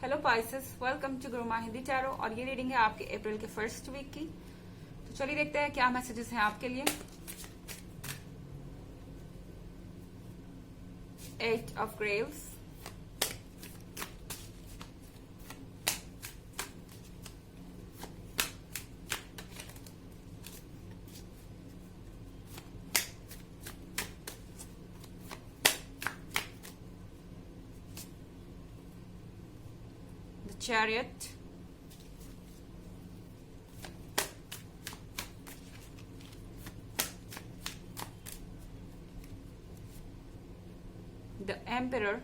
Hello Pisces, welcome to Guruma Hindi tarot. और ये reading है आपके अप्रैल के फर्स्ट वीक की। तो चलिए देखते हैं क्या मैसेजेस हैं आपके लिए। 8 of Graves, the Chariot, the Emperor,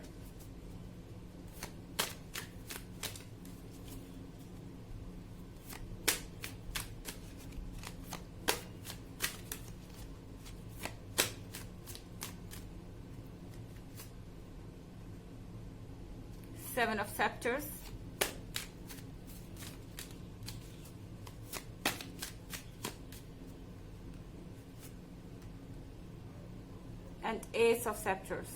Seven of Scepters, and Ace of Scepters।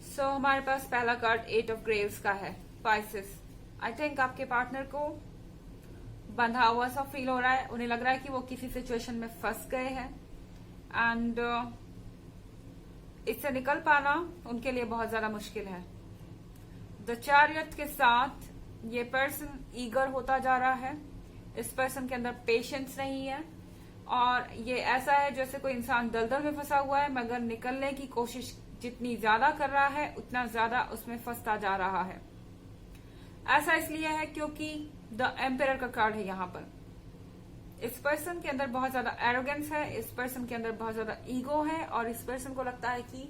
सो हमारे पास पहला कार्ड 8 ऑफ ग्रेव्स का है। पाइसेस, आई थिंक आपके पार्टनर को बंधा हुआ सा फील हो रहा है। उन्हें लग रहा है कि वो किसी सिचुएशन में फंस गए हैं एंड इससे निकल पाना उनके लिए बहुत ज्यादा मुश्किल है। द चैरियट के साथ ये पर्सन ईगर होता जा रहा है। इस पर्सन के अंदर पेशेंस नहीं है और ये ऐसा है जैसे कोई इंसान दलदल में फंसा हुआ है, मगर निकलने की कोशिश जितनी ज्यादा कर रहा है उतना ज्यादा उसमें फंसता जा रहा है। ऐसा इसलिए है क्योंकि द एम्परर का कार्ड है यहाँ पर। इस पर्सन के अंदर बहुत ज्यादा एरोगेंस है, इस पर्सन के अंदर बहुत ज्यादा ईगो है और इस पर्सन को लगता है कि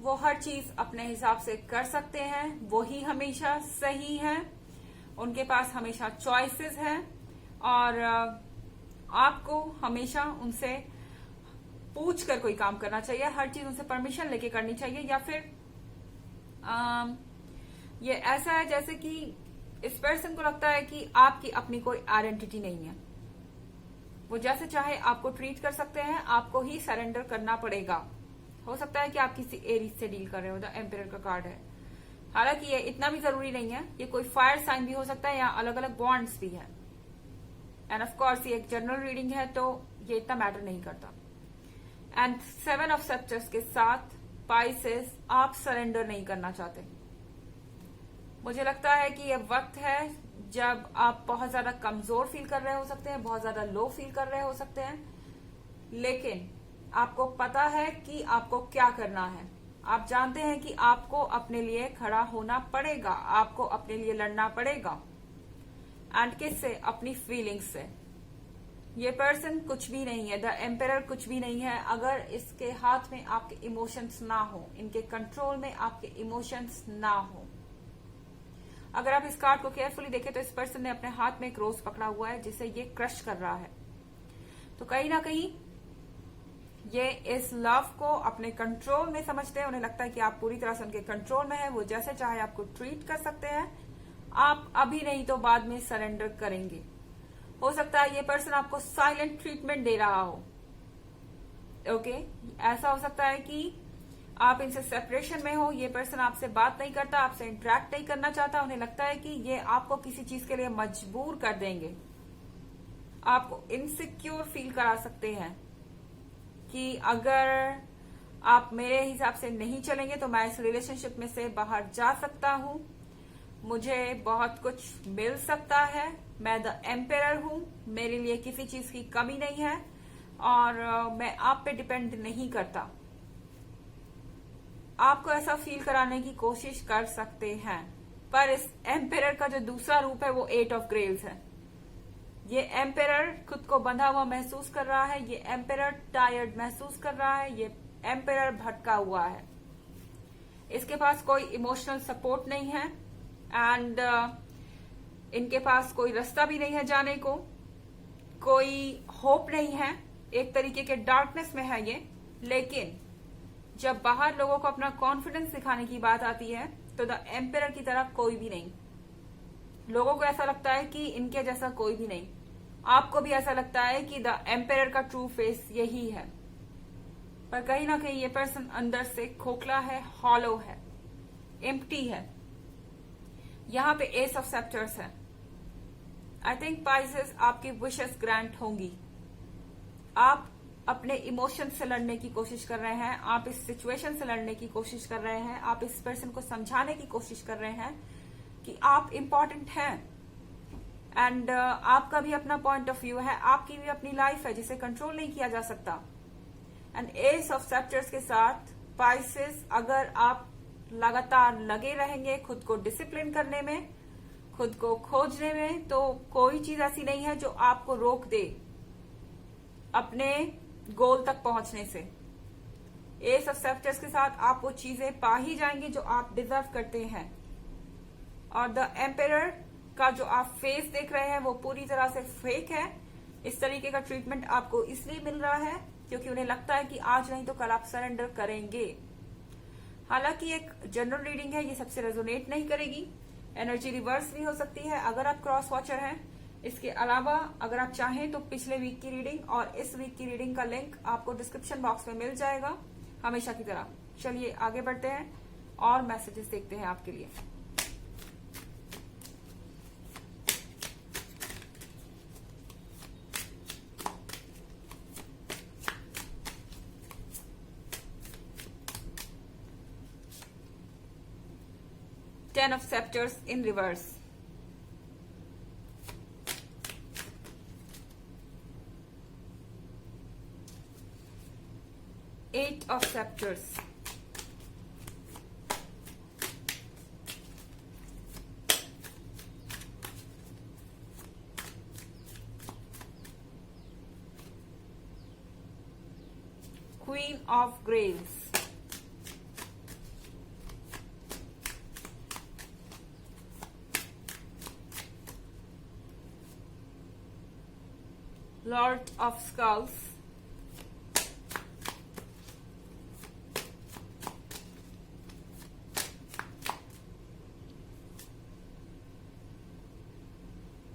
वो हर चीज अपने हिसाब से कर सकते हैं, वो ही हमेशा सही है, उनके पास हमेशा चॉइसेस हैं और आपको हमेशा उनसे पूछ कर कोई काम करना चाहिए, हर चीज उनसे परमिशन लेके करनी चाहिए। या फिर ये ऐसा है जैसे कि इस पर्सन को लगता है कि आपकी अपनी कोई आइडेंटिटी नहीं है, वो जैसे चाहे आपको ट्रीट कर सकते हैं, आपको ही सरेंडर करना पड़ेगा। हो सकता है कि आप किसी एरीज से डील कर रहे हो। द एम्परर का कार्ड है। हालांकि ये इतना भी जरूरी नहीं है, ये कोई फायर साइन भी हो सकता है या अलग अलग बॉन्ड्स भी है। एंड ऑफ कोर्स ये एक जनरल रीडिंग है तो ये इतना मैटर नहीं करता। एंड 7 ऑफ सेप्टर्स के साथ पाइसेस, आप सरेंडर नहीं करना चाहते। मुझे लगता है कि ये वक्त है जब आप बहुत ज्यादा कमजोर फील कर रहे हो सकते हैं, बहुत ज्यादा लो फील कर रहे हो सकते हैं, लेकिन आपको पता है कि आपको क्या करना है। आप जानते हैं कि आपको अपने लिए खड़ा होना पड़ेगा, आपको अपने लिए लड़ना पड़ेगा। एंड किससे? अपनी फीलिंग्स से। ये पर्सन कुछ भी नहीं है, द एम्परर कुछ भी नहीं है अगर इसके हाथ में आपके इमोशंस ना हो, इनके कंट्रोल में आपके इमोशंस ना हो। अगर आप इस कार्ड को केयरफुली देखें तो इस पर्सन ने अपने हाथ में एक रोज पकड़ा हुआ है जिसे ये क्रश कर रहा है। तो कहीं ना कहीं ये इस लव को अपने कंट्रोल में समझते हैं। उन्हें लगता है कि आप पूरी तरह से उनके कंट्रोल में है, वो जैसे चाहे आपको ट्रीट कर सकते हैं। आप अभी नहीं तो बाद में सरेंडर करेंगे। हो सकता है ये पर्सन आपको साइलेंट ट्रीटमेंट दे रहा हो। ओके, ऐसा हो सकता है कि आप इनसे सेपरेशन में हो, ये पर्सन आपसे बात नहीं करता, आपसे इंटरेक्ट नहीं करना चाहता। उन्हें लगता है कि ये आपको किसी चीज के लिए मजबूर कर देंगे, आपको इनसिक्योर फील करा सकते हैं कि अगर आप मेरे हिसाब से नहीं चलेंगे तो मैं इस रिलेशनशिप में से बाहर जा सकता हूं, मुझे बहुत कुछ मिल सकता है, मैं द एम्परर हूं, मेरे लिए किसी चीज की कमी नहीं है और मैं आप पे डिपेंड नहीं करता। आपको ऐसा फील कराने की कोशिश कर सकते हैं। पर इस एम्परर का जो दूसरा रूप है वो 8 ऑफ ग्रेव्स है। ये एम्परर खुद को बंधा हुआ महसूस कर रहा है, ये एम्परर टायर्ड महसूस कर रहा है, ये एम्परर भटका हुआ है। इसके पास कोई इमोशनल सपोर्ट नहीं है एंड इनके पास कोई रास्ता भी नहीं है जाने को, कोई होप नहीं है, एक तरीके के डार्कनेस में है ये। लेकिन जब बाहर लोगों को अपना कॉन्फिडेंस दिखाने की बात आती है तो द एम्परर की तरह कोई भी नहीं। लोगों को ऐसा लगता है कि इनके जैसा कोई भी नहीं। आपको भी ऐसा लगता है कि द एम्परर का ट्रू फेस यही है, पर कहीं ना कहीं ये पर्सन अंदर से खोखला है, हॉलो है। एम्प्टी है। यहाँ पे एस ऑफ सेप्टर्स है। आई थिंक पाइसेस आपकी विशेस ग्रांट होंगी। आप अपने इमोशन से लड़ने की कोशिश कर रहे हैं, आप इस सिचुएशन से लड़ने की कोशिश कर रहे हैं, आप इस पर्सन को समझाने की कोशिश कर रहे हैं कि आप इम्पोर्टेंट हैं एंड आपका भी अपना पॉइंट ऑफ व्यू है, आपकी भी अपनी लाइफ है जिसे कंट्रोल नहीं किया जा सकता। एंड एस ऑफ सेप्टर्स के साथ पाइसेस, अगर आप लगातार लगे रहेंगे खुद को डिसिप्लिन करने में, खुद को खोजने में, तो कोई चीज ऐसी नहीं है जो आपको रोक दे अपने गोल तक पहुंचने से। एस ऑफ सेप्टर्स के साथ आप वो चीजें पा ही जाएंगे जो आप डिजर्व करते हैं। और द एम्पेरर का जो आप फेस देख रहे हैं वो पूरी तरह से फेक है। इस तरीके का ट्रीटमेंट आपको इसलिए मिल रहा है क्योंकि उन्हें लगता है कि आज नहीं तो कल आप सरेंडर करेंगे। हालांकि एक जनरल रीडिंग है, ये सबसे रेजोनेट नहीं करेगी। एनर्जी रिवर्स भी हो सकती है अगर आप क्रॉस वॉचर हैं। इसके अलावा अगर आप चाहें तो पिछले वीक की रीडिंग और इस वीक की रीडिंग का लिंक आपको डिस्क्रिप्शन बॉक्स में मिल जाएगा, हमेशा की तरह। चलिए आगे बढ़ते हैं और मैसेजेस देखते हैं आपके लिए। Ten of Scepters in reverse. Eight of Scepters. Queen of Graves. Lord of Skulls.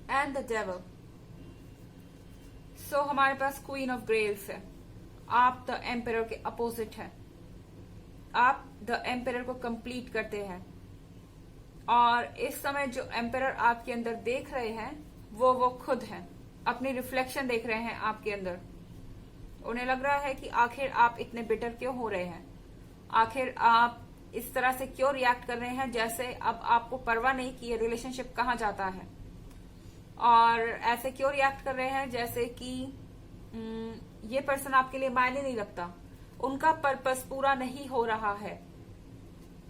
And the Devil. So हमारे पास Queen of Graves है। आप द एम्पेरर के अपोजिट हैं। आप द एम्पेरर को कंप्लीट करते हैं और इस समय जो एम्पेरर आपके अंदर देख रहे हैं वो खुद हैं। अपनी रिफ्लेक्शन देख रहे हैं आपके अंदर। उन्हें लग रहा है कि आखिर आप इतने बिटर क्यों हो रहे हैं, आखिर आप इस तरह से क्यों रिएक्ट कर रहे हैं जैसे अब आपको परवाह नहीं कि ये रिलेशनशिप कहाँ जाता है, और ऐसे क्यों रिएक्ट कर रहे हैं जैसे कि ये पर्सन आपके लिए मायने नहीं रखता, उनका पर्पस पूरा नहीं हो रहा है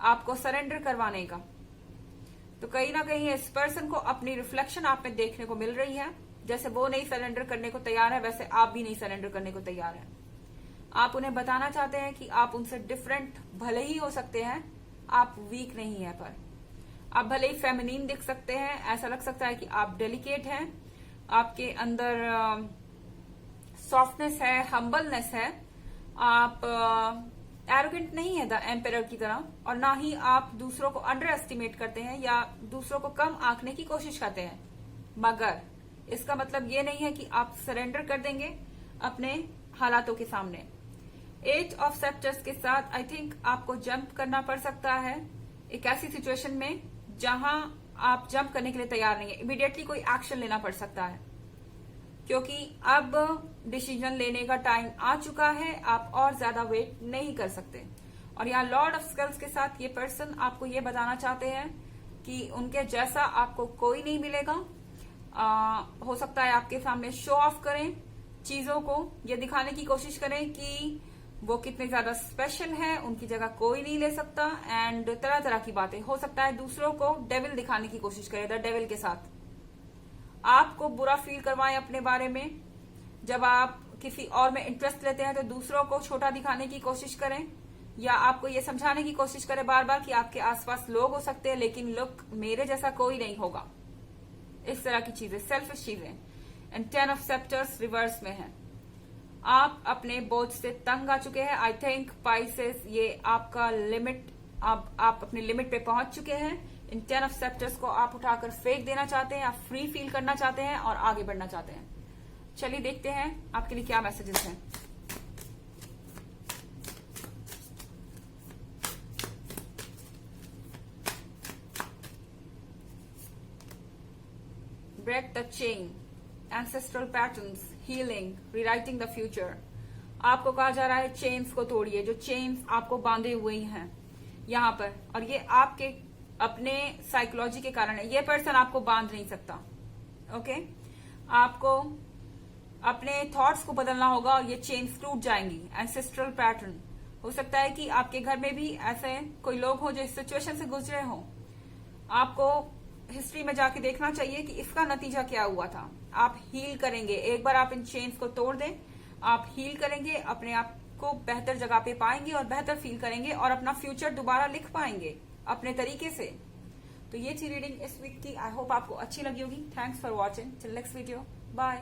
आपको सरेंडर करवाने का। तो कहीं ना कहीं इस पर्सन को अपनी रिफ्लेक्शन आप में देखने को मिल रही है। जैसे वो नहीं सरेंडर करने को तैयार है वैसे आप भी नहीं सरेंडर करने को तैयार हैं। आप उन्हें बताना चाहते हैं कि आप उनसे डिफरेंट भले ही हो सकते हैं, आप वीक नहीं है, पर आप भले ही फेमिनिन दिख सकते हैं, ऐसा लग सकता है कि आप डेलिकेट हैं, आपके अंदर सॉफ्टनेस है, हम्बलनेस है, आप एरोगेंट नहीं है द एम्पेरर की तरह, और ना ही आप दूसरों को अंडर एस्टिमेट करते हैं या दूसरों को कम आंकने की कोशिश करते हैं। मगर इसका मतलब ये नहीं है कि आप सरेंडर कर देंगे अपने हालातों के सामने। एट ऑफ सेप्टर्स के साथ आई थिंक आपको जंप करना पड़ सकता है एक ऐसी सिचुएशन में जहां आप जंप करने के लिए तैयार नहीं है। इमीडिएटली कोई एक्शन लेना पड़ सकता है क्योंकि अब डिसीजन लेने का टाइम आ चुका है, आप और ज्यादा वेट नहीं कर सकते। और यहाँ लॉर्ड ऑफ स्कल्स के साथ ये पर्सन आपको ये बताना चाहते हैं कि उनके जैसा आपको कोई नहीं मिलेगा। हो सकता है आपके सामने शो ऑफ करें चीजों को, ये दिखाने की कोशिश करें कि वो कितने ज्यादा स्पेशल हैं, उनकी जगह कोई नहीं ले सकता, एंड तरह तरह की बातें। हो सकता है दूसरों को डेविल दिखाने की कोशिश करें, द डेविल के साथ आपको बुरा फील करवाएं अपने बारे में। जब आप किसी और में इंटरेस्ट लेते हैं तो दूसरों को छोटा दिखाने की कोशिश करें, या आपको ये समझाने की कोशिश करें बार बार कि आपके आसपास लोग हो सकते हैं लेकिन लुक मेरे जैसा कोई नहीं होगा। इस तरह की चीजें, सेल्फिश चीजें। एंड 10 ऑफ सेप्टर्स रिवर्स में है। आप अपने बोझ से तंग आ चुके हैं। आई थिंक पाइसेस, ये आपका लिमिट, आप अपने लिमिट पे पहुंच चुके हैं। इन 10 ऑफ सेप्टर्स को आप उठाकर फेंक देना चाहते हैं, आप फ्री फील करना चाहते हैं और आगे बढ़ना चाहते हैं। चलिए देखते हैं आपके लिए क्या मैसेजेस हैं। Break the chain, ancestral patterns, healing, rewriting the future. आपको कहा जा रहा है चेन्स को तोड़िए, जो चेन्स आपको बांधे हुए हैं यहाँ पर, और ये आपके अपने साइकोलॉजी के कारण है। ये पर्सन आपको बांध नहीं सकता। ओके, आपको अपने थॉट्स को बदलना होगा और ये चेन्स टूट जाएंगी। एंसेस्ट्रल पैटर्न, हो सकता है कि आपके घर में भी ऐसे कोई लोग हो जो इस सिचुएशन से गुजरे हो। आपको हिस्ट्री में जाके देखना चाहिए कि इसका नतीजा क्या हुआ था। आप हील करेंगे, एक बार आप इन चेन्स को तोड़ दें, आप हील करेंगे, अपने आप को बेहतर जगह पे पाएंगे और बेहतर फील करेंगे और अपना फ्यूचर दोबारा लिख पाएंगे अपने तरीके से। तो ये थी रीडिंग इस वीक की। आई होप आपको अच्छी लगी होगी। Thanks for watching. Till next video, bye.